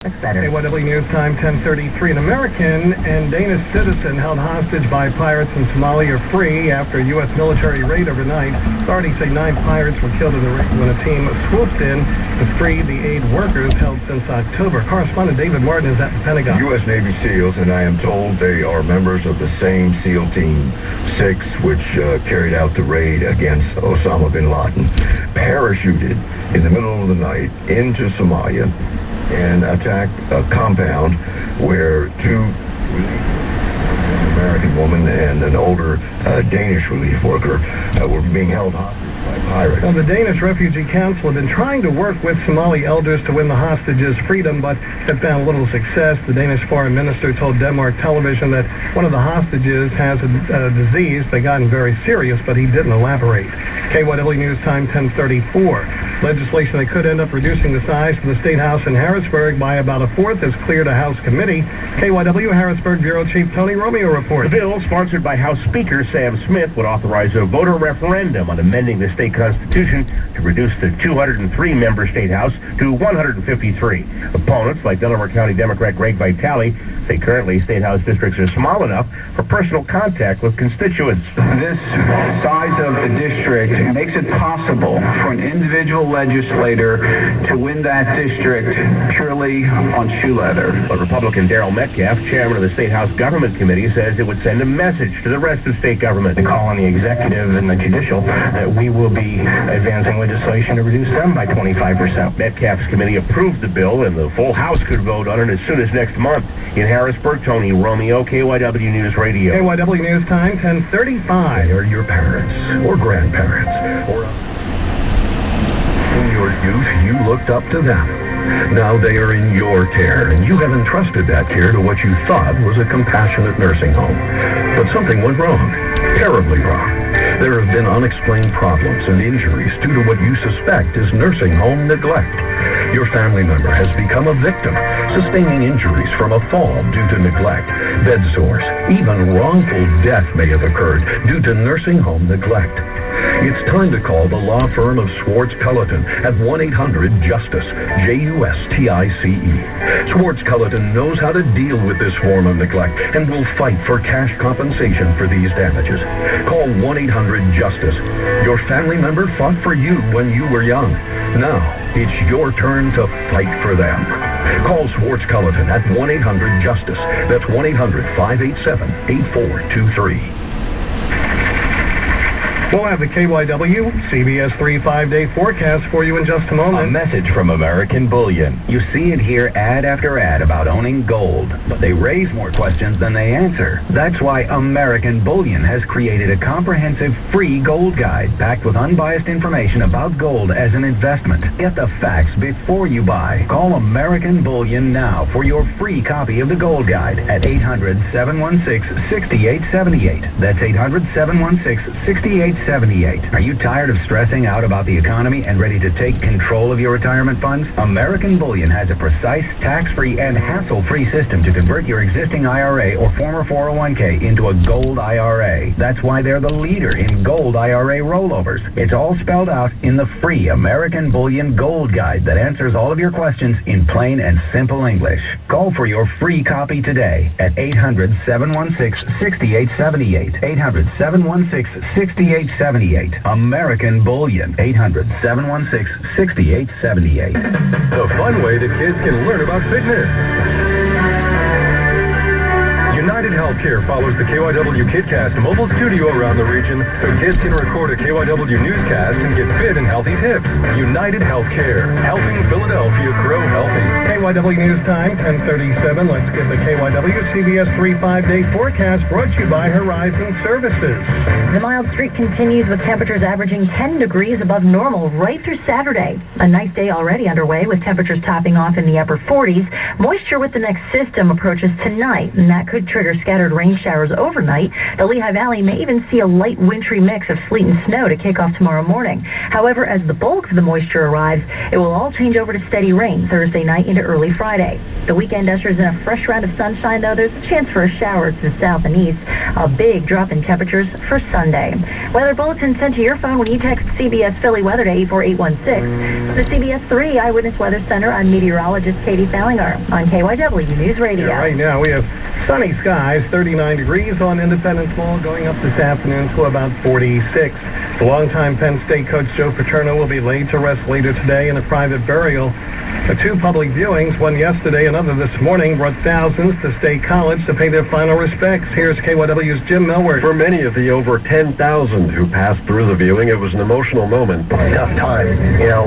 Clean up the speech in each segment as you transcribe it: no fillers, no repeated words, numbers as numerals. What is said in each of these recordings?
Better. KYW News Time 10:33. An American and Danish citizen held hostage by pirates in Somalia are free after a U.S. military raid overnight. Authorities say 9 pirates were killed in the raid when a team swooped in to free the aid workers held since October. Correspondent David Martin is at the Pentagon. U.S. Navy SEALs, and I am told they are members of the same SEAL Team 6, which carried out the raid against Osama bin Laden, parachuted in the middle of the night into Somalia and attacked a compound where 2 an American woman and an older Danish relief worker were being held hostage by pirates. Well, the Danish Refugee Council had been trying to work with Somali elders to win the hostages' freedom, but had found little success. The Danish foreign minister told Denmark television that one of the hostages has a disease that gotten very serious, but he didn't elaborate. KYW News Time 10:34. Legislation that could end up reducing the size of the State House in Harrisburg by about a fourth has cleared a House committee. KYW Harrisburg Bureau Chief Tony Romeo reports. The bill, sponsored by House Speaker Sam Smith, would authorize a voter referendum on amending the state constitution to reduce the 203-member State House to 153. Opponents, like Delaware County Democrat Greg Vitale, say currently State House districts are small enough for personal contact with constituents. This size of the district makes it possible for an individual legislator to win that district purely on shoe leather. But Republican Darrell Metcalf, chairman of the State House Government Committee, says it would send a message to the rest of state government. They call on the executive and the judicial that we will be advancing legislation to reduce them by 25%. Metcalf's committee approved the bill, and the full House could vote on it as soon as next month. In Harrisburg, Tony Romeo, KYW News Radio. KYW News Time 10:35. They are your parents or grandparents, or in your youth you looked up to them. Now they are in your care, and you have entrusted that care to what you thought was a compassionate nursing home. But something went wrong, terribly wrong. There have been unexplained problems and injuries due to what you suspect is nursing home neglect. Your family member has become a victim, sustaining injuries from a fall due to neglect, bed sores, even wrongful death may have occurred due to nursing home neglect. It's time to call the law firm of Swartz Culleton at 1-800-JUSTICE, JUSTICE. Swartz Culleton knows how to deal with this form of neglect and will fight for cash compensation for these damages. Call 1-800-JUSTICE. Your family member fought for you when you were young. Now, it's your turn to fight for them. Call Swartz Culleton at 1-800-JUSTICE. That's 1-800-587-8423. We'll have the KYW CBS 3 5-day forecast for you in just a moment. A message from American Bullion. You see and hear ad after ad about owning gold, but they raise more questions than they answer. That's why American Bullion has created a comprehensive free gold guide packed with unbiased information about gold as an investment. Get the facts before you buy. Call American Bullion now for your free copy of the gold guide at 800-716-6878. That's 800-716-6878. Are you tired of stressing out about the economy and ready to take control of your retirement funds? American Bullion has a precise, tax-free, and hassle-free system to convert your existing IRA or former 401k into a gold IRA. That's why they're the leader in gold IRA rollovers. It's all spelled out in the free American Bullion Gold Guide that answers all of your questions in plain and simple English. Call for your free copy today at 800-716-6878. 800-716-6878. American Bullion. 800-716-6878. The fun way that kids can learn about fitness. United Healthcare follows the KYW KidCast mobile studio around the region so kids can record a KYW newscast and get fit and healthy tips. United Healthcare, helping Philadelphia grow healthy. KYW News Time 10:37. Let's get the KYW CBS 3 5-day forecast brought to you by Horizon Services. The mild streak continues with temperatures averaging 10 degrees above normal right through Saturday. A nice day already underway with temperatures topping off in the upper 40s. Moisture with the next system approaches tonight, and that could trigger scattered rain showers overnight. The Lehigh Valley may even see a light wintry mix of sleet and snow to kick off tomorrow morning. However, as the bulk of the moisture arrives, it will all change over to steady rain Thursday night into early Friday. The weekend ushers in a fresh round of sunshine, though there's a chance for a shower to the south and east. A big drop in temperatures for Sunday. Weather bulletin sent to your phone when you text CBS Philly Weather to 84816. The CBS 3 Eyewitness Weather Center, I'm meteorologist Katie Salinger on KYW News Radio. Yeah, right now we have sunny skies, 39 degrees on Independence Mall, going up this afternoon to about 46. The longtime Penn State coach Joe Paterno will be laid to rest later today in a private burial. The two public viewings, one yesterday, another this morning, brought thousands to State College to pay their final respects. Here's KYW's Jim Millward. For many of the over 10,000 who passed through the viewing, it was an emotional moment. Tough time.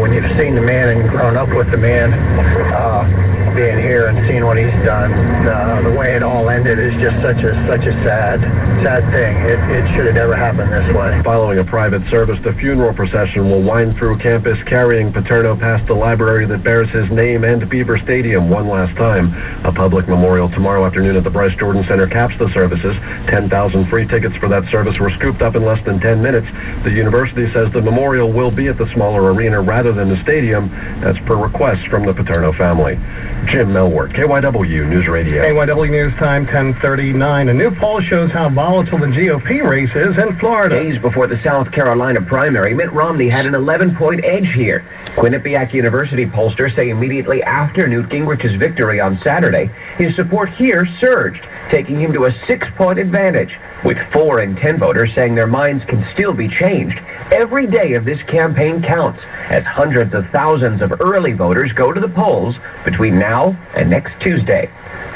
When you've seen the man and grown up with the man, being here and seeing what he's done, the way it all ended is just such a sad thing. It should have never happened this way. Following a private service, the funeral procession will wind through campus, carrying Paterno past the library that bears his name and Beaver Stadium one last time. A public memorial tomorrow afternoon at the Bryce Jordan Center caps the services. 10,000 free tickets for that service were scooped up in less than 10 minutes. The university says the memorial will be at the smaller arena rather than the stadium. That's per request from the Paterno family. Jim Millward, KYW News Radio. KYW News Time, 10:39. A new poll shows how volatile the GOP race is in Florida. Days before the South Carolina primary, Mitt Romney had an 11-point edge here. Quinnipiac University pollsters say immediately after Newt Gingrich's victory on Saturday, his support here surged, taking him to a 6-point advantage, with 4 in 10 voters saying their minds can still be changed. Every day of this campaign counts, as hundreds of thousands of early voters go to the polls between now and next Tuesday.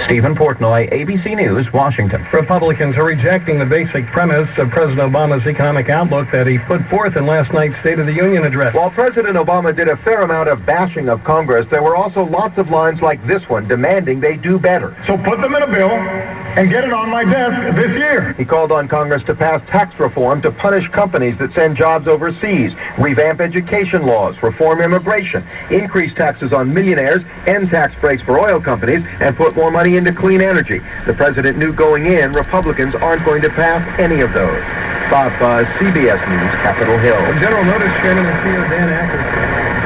Stephen Portnoy, ABC News, Washington. Republicans are rejecting the basic premise of President Obama's economic outlook that he put forth in last night's State of the Union address. While President Obama did a fair amount of bashing of Congress, there were also lots of lines like this one demanding they do better. So put them in a bill and get it on my desk this year. He called on Congress to pass tax reform to punish companies that send jobs overseas, revamp education laws, reform immigration, increase taxes on millionaires, end tax breaks for oil companies, and put more money into clean energy. The president knew going in Republicans aren't going to pass any of those. Bob Buzz, CBS News, Capitol Hill. General Motors Chairman and CEO Dan Ackers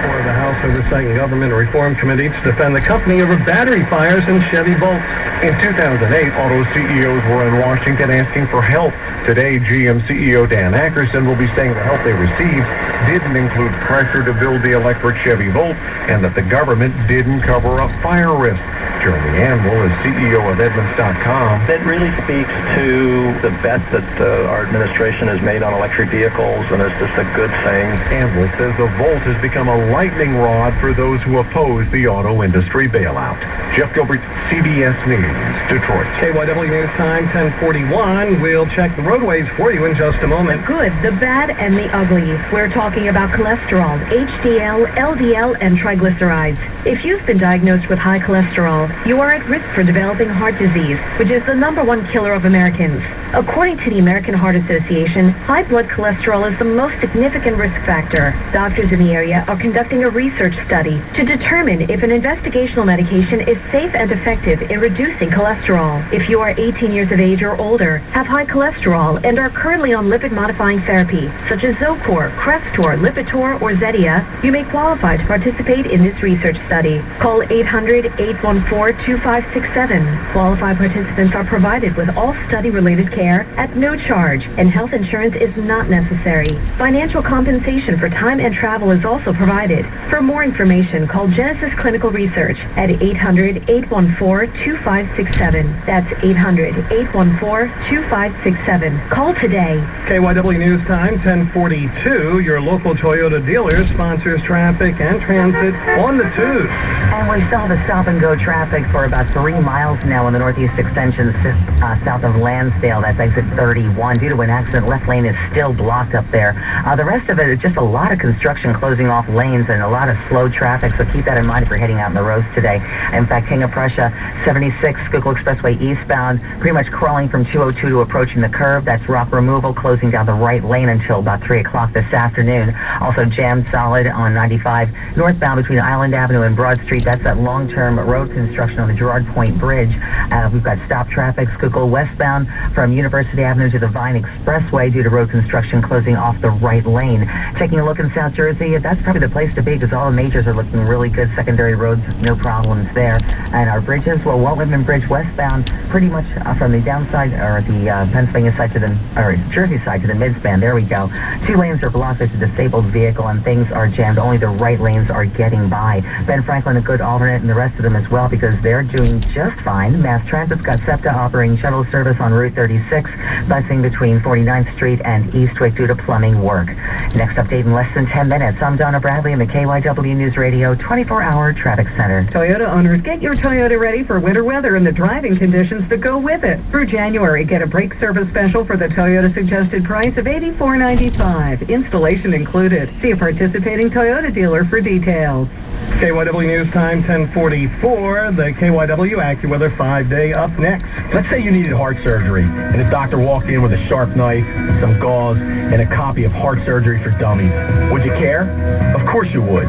before the House Oversight and Government Reform Committee to defend the company over battery fires in Chevy Bolts. In 2008, auto CEOs were in Washington asking for help. Today, GM CEO Dan Ackerson will be saying the help they received didn't include pressure to build the electric Chevy Volt and that the government didn't cover up fire risk. Jeremy Anvil is CEO of Edmunds.com. That really speaks to the bet that our administration has made on electric vehicles, and it's just a good thing. Anvil says the Volt has become a lightning rod for those who oppose the auto industry bailout. Jeff Gilbert, CBS News, Detroit. KYW News Time, 10:41. We'll check the roadways for you in just a moment. The good, the bad, and the ugly. We're talking about cholesterol, HDL, LDL, and triglycerides. If you've been diagnosed with high cholesterol, you are at risk for developing heart disease, which is the #1 killer of Americans. According to the American Heart Association, high blood cholesterol is the most significant risk factor. Doctors in the area are conducting a research study to determine if an investigational medication is safe and effective in reducing cholesterol. If you are 18 years of age or older, have high cholesterol, and are currently on lipid-modifying therapy, such as Zocor, Crestor, Lipitor, or Zetia, you may qualify to participate in this research study. Call 800-814-2567. Qualified participants are provided with all study-related care at no charge, and health insurance is not necessary. Financial compensation for time and travel is also provided. For more information, call Genesis Clinical Research at 800-814-2567. That's 800-814-2567. Call today. KYW News Time, 10:42. Your local Toyota dealer sponsors traffic and transit on the tubes. And we still have a stop-and-go traffic for about 3 miles now on the northeast extension south of Lansdale. That's exit 31. Due to an accident, left lane is still blocked up there. The rest of it is just a lot of construction closing off lanes and a lot of slow traffic, so keep that in mind if you're heading out on the roads today. In fact, King of Prussia, 76 Schuylkill Expressway eastbound, pretty much crawling from 202 to approaching the curve. That's rock removal, closing down the right lane until about 3 o'clock this afternoon. Also jammed solid on 95 northbound between Island Avenue and Broad Street. That's that long-term road construction on the Girard Point Bridge. We've got stop traffic, Schuylkill westbound from University Avenue to the Vine Expressway due to road construction closing off the right lane. Taking a look in South Jersey, that's probably the place to be because all the majors are looking really good. Secondary roads, no problems there. And our bridges, well, Walt Whitman Bridge westbound, pretty much from the downside, or the Pennsylvania side to the, or Jersey side to the midspan. There we go. 2 lanes are blocked. There's a disabled vehicle and things are jammed. Only the right lanes are getting by. Ben Franklin, a good alternate, and the rest of them as well because they're doing just fine. Mass Transit's got SEPTA offering shuttle service on Route 36, busing between 49th Street and Eastwick due to plumbing work. Next update in less than 10 minutes. I'm Donna Bradley in the KYW News Radio 24-hour traffic center. Toyota owners, get your Toyota ready for winter weather and the driving conditions that go with it. Through January, get a brake service special for the Toyota suggested price of $84.95. Installation included. See a participating Toyota dealer for details. KYW News Time, 10:44. The KYW AccuWeather 5-day up next. Let's say you needed heart surgery, and the doctor walked in with a sharp knife, some gauze, and a copy of Heart Surgery for Dummies. Would you care? Of course you would.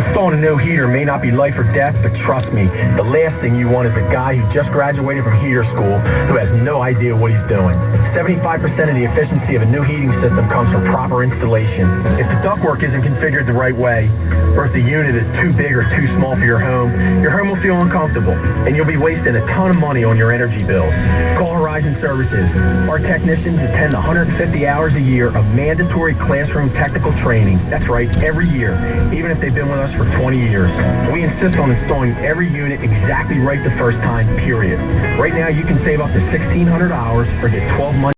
Installing a new heater may not be life or death, but trust me, the last thing you want is a guy who just graduated from heater school who has no idea what he's doing. 75% of the efficiency of a new heating system comes from proper installation. If the ductwork isn't configured the right way, or if the unit is too big or too small for your home will feel uncomfortable, and you'll be wasting a ton of money on your energy bills. Call Horizon Services. Our technicians attend 150 hours a year of mandatory classroom technical training. That's right, every year, even if they've been with us for 20 years. We insist on installing every unit exactly right the first time, period. Right now, you can save up to $1,600 or get 12 months